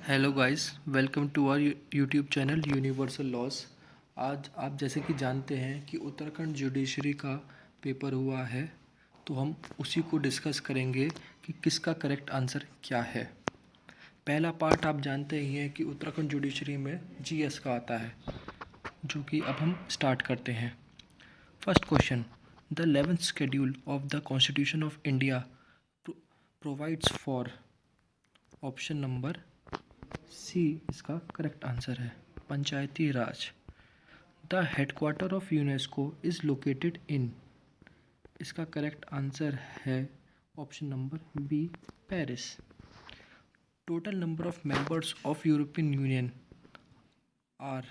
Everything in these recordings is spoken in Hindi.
Hello guys, welcome to our YouTube channel universal laws. आज आप जैसे कि जानते हैं कि उत्तराखंड जुडिशरी का पेपर हुआ है, तो हम उसी को डिस्कस करेंगे कि किसका करेक्ट आंसर क्या है। पहला पार्ट आप जानते ही हैं कि उत्तराखंड जुडिशरी में जीएस का आता है, जो कि अब हम स्टार्ट करते हैं। First question, the 11th schedule of the constitution of India provides for. Option number C इसका करेक्ट आंसर है, Panchayati Raj. The headquarter of UNESCO is located in. इसका करेक्ट आंसर है option number B, Paris. Total number of members of European Union are.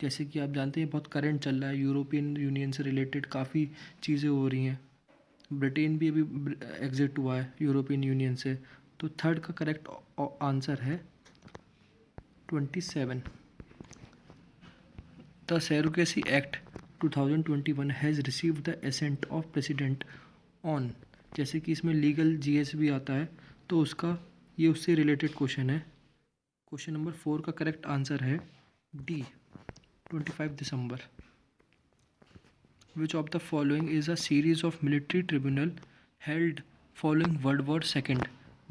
जैसे कि आप जानते हैं बहुत करंट चल रहा है, यूरोपियन यूनियन से रिलेटेड काफ़ी चीज़ें हो रही हैं। ब्रिटेन भी अभी एग्जिट हुआ है यूरोपियन यूनियन से, तो थर्ड का करेक्ट आंसर है 27। The Surrogacy Act 2021 has received the assent of President on। जैसे कि इसमें लीगल जीएस भी आता है, तो उसका ये उससे रिलेटेड क्वेश्चन है। क्वेश्चन नंबर 4 का करेक्ट आंसर है D, 25 December. Which of the following is a series of military tribunal held following World War II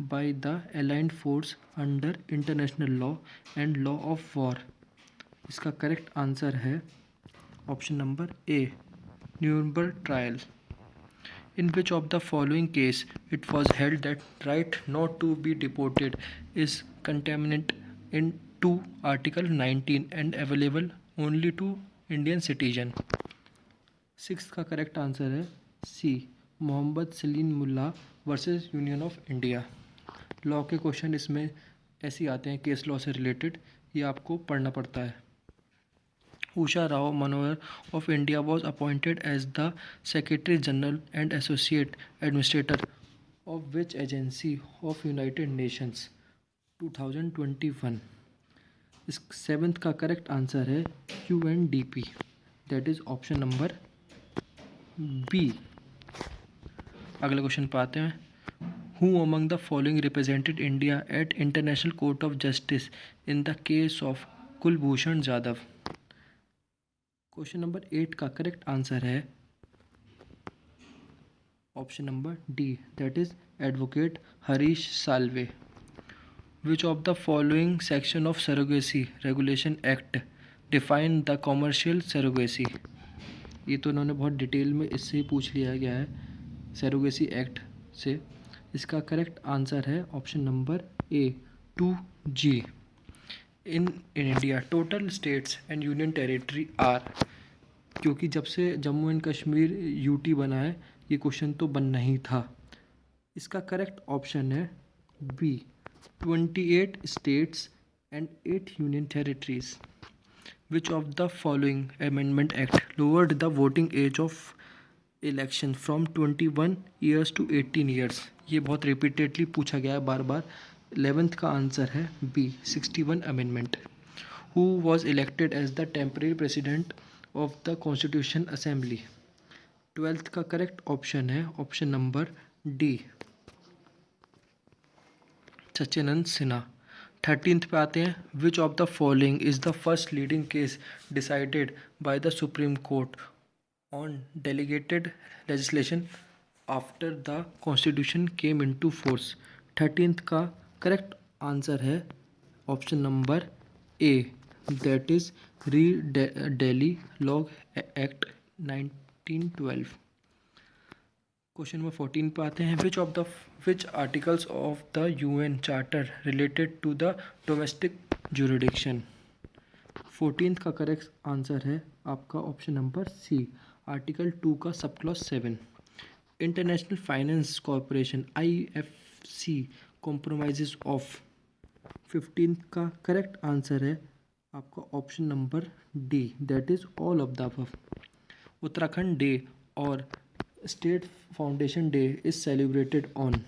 by the Allied force under international law and law of war? इसका करेक्ट आंसर है option number A, Nuremberg trial. In which of the following case it was held that right not to be deported is contaminant in to Article 19 and available only to Indian citizen? Six का करेक्ट आंसर है C, Mohammad Salim Mulla versus Union of India. Law के क्वेश्चन इसमें ऐसे आते हैं, केस लॉ से रिलेटेड, ये आपको पढ़ना पड़ता है। Usha Rao Manohar of India was appointed as the Secretary General and Associate Administrator of which agency of United Nations 2021? इस सेवेंथ का करेक्ट आंसर है UNDP, that is option number B. अगले क्वेश्चन पे आते हैं। Who among the following represented India at International Court of Justice in the case of Kulbhushan Jadhav? Question number 8 का करेक्ट आंसर है option number D, that is advocate Harish Salve. Which of the following section of surrogacy regulation act define the commercial surrogacy? ये तो उन्होंने बहुत डिटेल में इससे ही पूछ लिया गया है, सरोगेसी एक्ट से। इसका करेक्ट आंसर है option number A, 2G। In India total states and union territory are. क्योंकि जब से जम्मू एंड कश्मीर यूटी बना है, ये क्वेश्चन तो बनना ही था। इसका करेक्ट ऑप्शन है B, 28 states and 8 union territories. Which of the following amendment act lowered the voting age of election from 21 years to 18 years? ये बहुत रिपीटेडली पूछा गया है बार बार। 11th का आंसर है B, 61 amendment. Who was elected as the temporary president of the constitution assembly? 12th का करेक्ट ऑप्शन है option number D, Sachchidananda Sinha. 13th पे आते हैं। Which of the following is the first leading case decided by the supreme court on delegated legislation after the constitution came into force? 13th का करेक्ट आंसर है option number A, that is re Delhi laws act 1912। Question number 14 पे आते हैं। Which articles of the UN charter related to the domestic jurisdiction? 14th का करेक्ट आंसर है आपका ऑप्शन नंबर सी, आर्टिकल 2 का sub clause 7। International finance corporation IFC compromises of? 15th का करेक्ट आंसर है आपका option number D, that is all of the above. Uttarakhand day और state foundation day is celebrated on?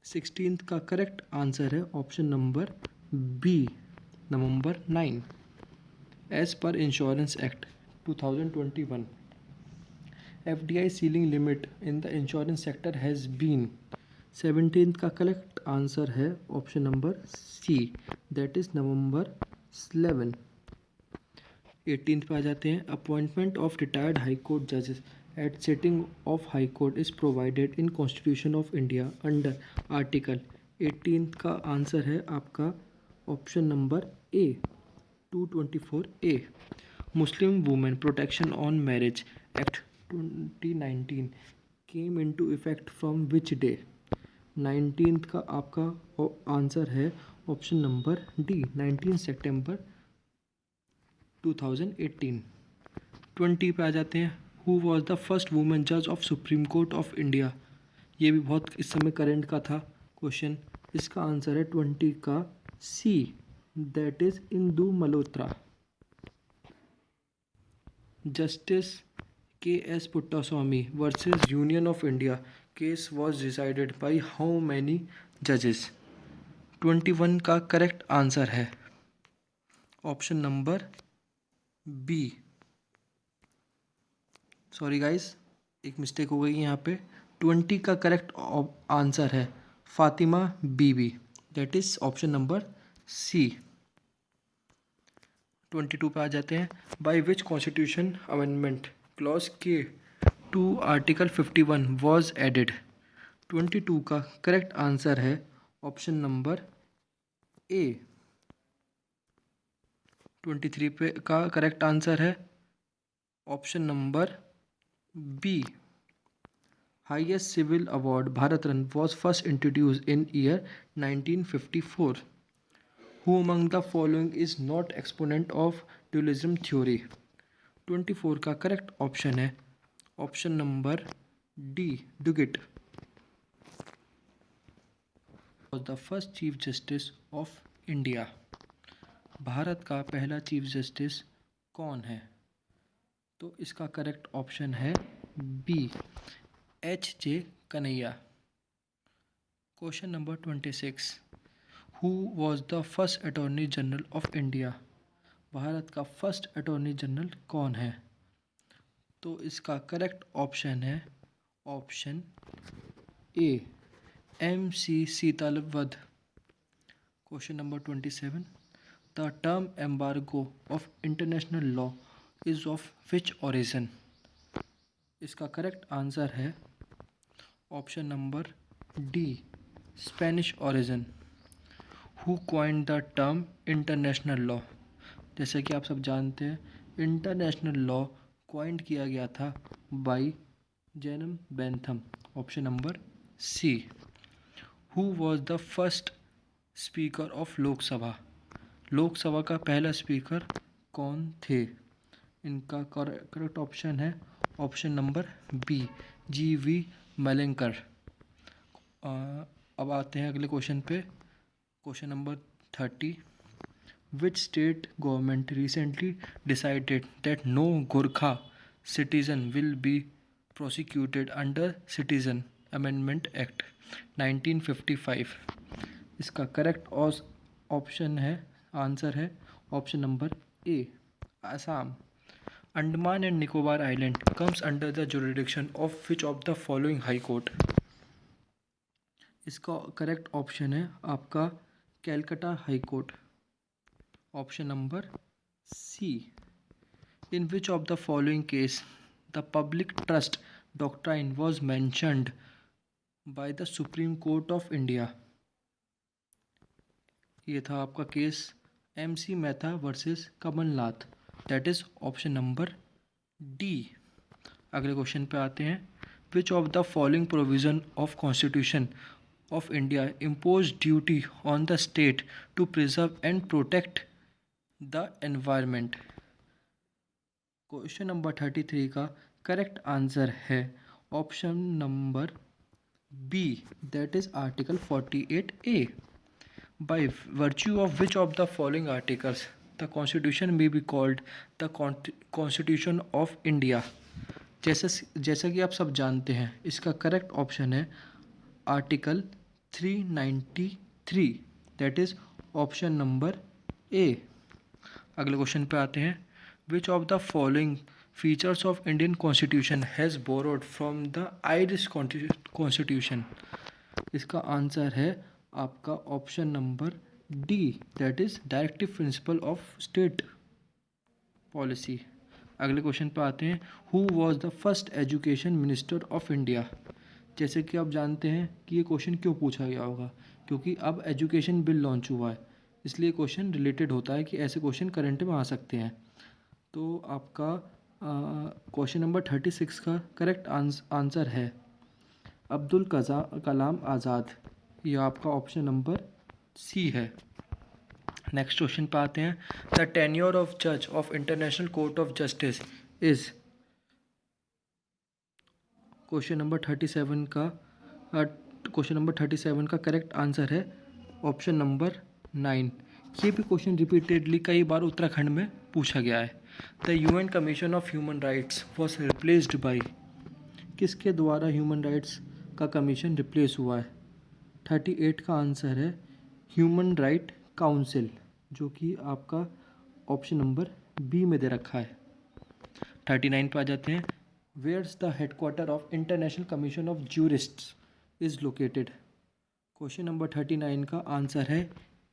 16th का करेक्ट आंसर है option number B, November 9। As per insurance act 2021, FDI ceiling limit in the insurance sector has been? 17th का करेक्ट आंसर है option number C, that is November 11। 18th पे आ जाते हैं। Appointment of retired high court जजेस at sitting of high court is provided in constitution of India under article. 18th का आंसर है आपका option number A, 224A। Muslim women protection on marriage act 2019 came into effect from which day. 19th का आपका आंसर है ऑप्शन नंबर डी, 19 सितंबर 2018। 20 पे आ जाते हैं। Who was the first women जज of supreme court of India. ये भी बहुत इस समय करंट का था क्वेश्चन। इसका आंसर है 20 का C, that is Indu Malhotra. Justice K.S. Puttaswamy versus Union of India case was decided by how many judges। 21 का करेक्ट आंसर है ऑप्शन नंबर बी। सॉरी गाइस, एक मिस्टेक हो गई यहाँ पे। 20 का करेक्ट आंसर है Fatima Bibi, that is option number C. 22 पे आ जाते हैं। By which constitution amendment clause K to article 51 was added. 22 का करेक्ट आंसर है ऑप्शन नंबर ए। 23 पे का करेक्ट आंसर है option number B. Highest civil award Bharat Ratna was first introduced in year 1954। Who among the following is not exponent of dualism theory। 24 का करेक्ट ऑप्शन है option number D, Duguit. Was the first chief justice of India. भारत का पहला चीफ जस्टिस कौन है? तो इसका करेक्ट ऑप्शन है B, H.J. Kanhaiya. Question number 26। Who was the first attorney general of India. भारत का फर्स्ट अटॉर्नी जनरल कौन है? तो इसका करेक्ट ऑप्शन है option A, M.C. Setalvad. Question number 27। The term embargo of international law is of which origin. इसका करेक्ट आंसर है option number D, Spanish origin. Who coined the term international law. जैसे कि आप सब जानते हैं इंटरनेशनल लॉ कॉइंड किया गया था by Jeremy Bentham, option number C. Who was the first speaker of Lok Sabha. Lok Sabha का पहला स्पीकर कौन थे? इनका करेक्ट ऑप्शन है option number B, G.V. Mavalankar. अब आते हैं अगले क्वेश्चन पे। Question number 30। Which state government recently decided that no Gorkha citizen will be prosecuted under citizen amendment act 1955। इसका करेक्ट ऑप्शन है आंसर है option number A, Assam. Andaman and Nicobar island comes under the jurisdiction of which of the following high court. इसका करेक्ट ऑप्शन है आपका Calcutta high court, option number C. In which of the following case the public trust doctrine was mentioned by the supreme court of India. ये था आपका case MC Mehta versus Kamal Nath, that is option number D. अगले क्वेश्चन पे आते हैं। Which of the following provision of constitution of India impose duty on the state to preserve and protect the environment। Question number 33 का करेक्ट आंसर है option number B, that is article 48A। By virtue of which of the following articles the constitution may be called the constitution of India. जैसा कि आप सब जानते हैं इसका करेक्ट ऑप्शन है article 393, that is option number A. अगले क्वेश्चन पे आते हैं। Which of the following features of Indian constitution has borrowed from the Irish constitution. इसका आंसर है आपका option number D, that is directive principle of state policy. अगले क्वेश्चन पे आते हैं, who was the first education minister of India. जैसे कि आप जानते हैं कि ये क्वेश्चन क्यों पूछा गया होगा, क्योंकि अब एजुकेशन बिल लॉन्च हुआ है, इसलिए क्वेश्चन रिलेटेड होता है कि ऐसे क्वेश्चन करंट में आ सकते हैं। तो आपका क्वेश्चन नंबर 36 का करेक्ट आंसर है अब्दुल कलाम आज़ाद। यह आपका ऑप्शन नंबर सी है। नेक्स्ट क्वेश्चन पे आते हैं, द टेन्योर ऑफ जज of international court of justice is. Question number 37 का करेक्ट आंसर है ऑप्शन नंबर 9। ये भी क्वेश्चन रिपीटेडली कई बार उत्तराखंड में पूछा गया है। The UN commission of human rights was replaced by. किसके द्वारा ह्यूमन राइट्स का कमीशन रिप्लेस हुआ है? 38 का आंसर है ह्यूमन राइट काउंसिल, जो कि आपका ऑप्शन नंबर बी में दे रखा है। 39 पे आ जाते हैं, where's the headquarter of international commission of jurists is located. Question number 39 का आंसर है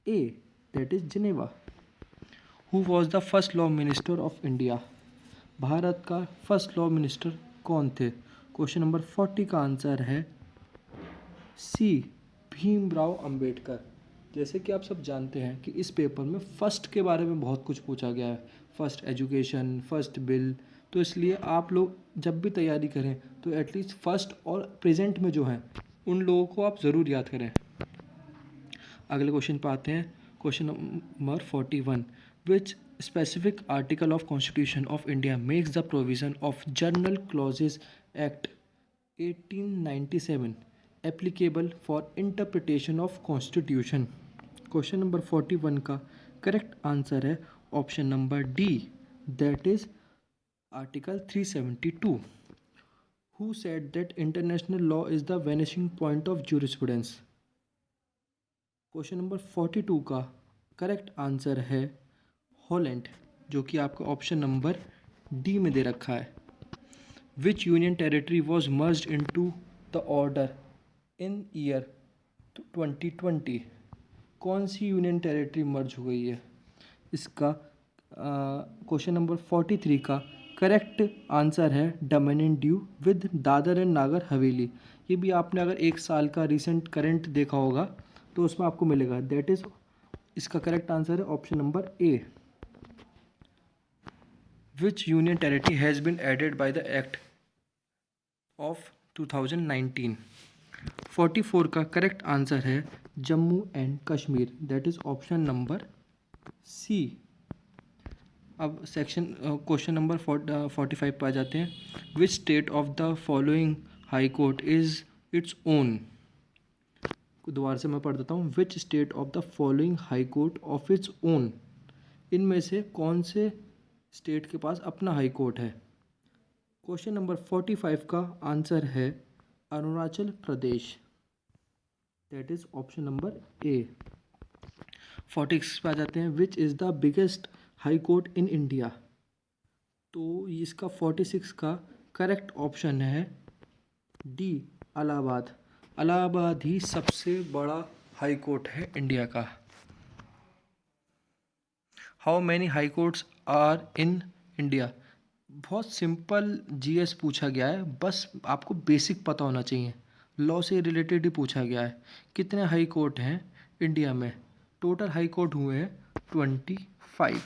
A, that is Geneva. Who was the first law minister of India. भारत का फर्स्ट लॉ मिनिस्टर कौन थे? क्वेश्चन नंबर 40 का आंसर है सी, भीमराव अंबेडकर। जैसे कि आप सब जानते हैं कि इस पेपर में फ़र्स्ट के बारे में बहुत कुछ पूछा गया है, फर्स्ट एजुकेशन, फर्स्ट बिल, तो इसलिए आप लोग जब भी तैयारी करें तो एटलीस्ट फर्स्ट और प्रेजेंट में जो हैं उन लोगों को आप ज़रूर याद करें। अगले क्वेश्चन पे आते हैं, question number 41, which specific article of constitution of India makes the provision of general clauses act 1897 applicable for interpretation of constitution. Question number 41 का करेक्ट आंसर है option number D, that is article 372। Who said that international law is the vanishing point of jurisprudence. Question number 42 का करेक्ट आंसर है हॉलैंड, जो कि आपका ऑप्शन नंबर डी में दे रखा है। विच union territory was merged into the order in year 2020। कौन सी यूनियन टेरिटरी मर्ज हो गई है? इसका क्वेश्चन नंबर 43 का करेक्ट आंसर है dominion due with Dadar and Nagar Haveli. ये भी आपने अगर एक साल का रिसेंट करंट देखा होगा तो उसमें आपको मिलेगा, दैट इज इसका करेक्ट आंसर है option number A. Which union territory has been added by the act of 2019। 44 का करेक्ट आंसर है Jammu and Kashmir, that is option number C. अब सेक्शन क्वेश्चन नंबर 45 पर आ जाते हैं, which state of the following high court is its own. दोबारा से मैं पढ़ देता हूँ, which state of the following high court of its own. इनमें से कौन से स्टेट के पास अपना हाई कोर्ट है? क्वेश्चन नंबर 45 का आंसर है Arunachal Pradesh, that is option number A. 46 पे आ जाते हैं, which is the biggest high court in India. तो इसका 46 का करेक्ट ऑप्शन है डी, इलाहाबाद। इलाहाबाद ही सबसे बड़ा हाई कोर्ट है इंडिया का। How many high courts are in India. बहुत सिंपल जीएस पूछा गया है, बस आपको बेसिक पता होना चाहिए, लॉ से रिलेटेड ही पूछा गया है। कितने हाई कोर्ट हैं इंडिया में? टोटल हाई कोर्ट हुए हैं 25।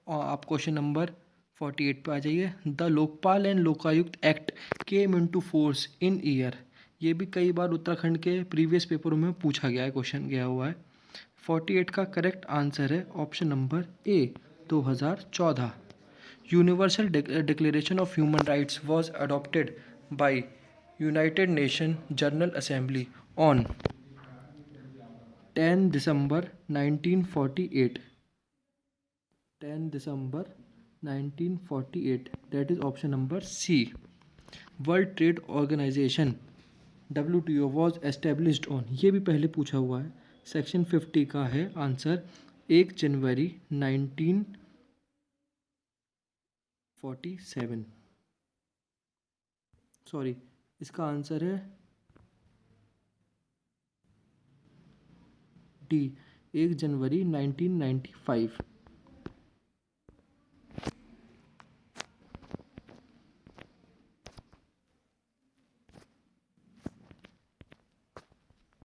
आप क्वेश्चन नंबर 48 पे आ जाइए, the Lokpal and Lokayukta act came into force in year. ये भी कई बार उत्तराखंड के प्रीवियस पेपरों में पूछा गया है, क्वेश्चन गया हुआ है। 48 का करेक्ट आंसर है option number A, 2014। Universal declaration of human rights was adopted by united nation general assembly on 10 December 1948। 10 December 1948, that is option number C. World trade organization WTO was established on. ये भी पहले पूछा हुआ है। सेक्शन 50 का है आंसर 1 जनवरी 1947। सॉरी, इसका आंसर है डी 1 जनवरी 1995।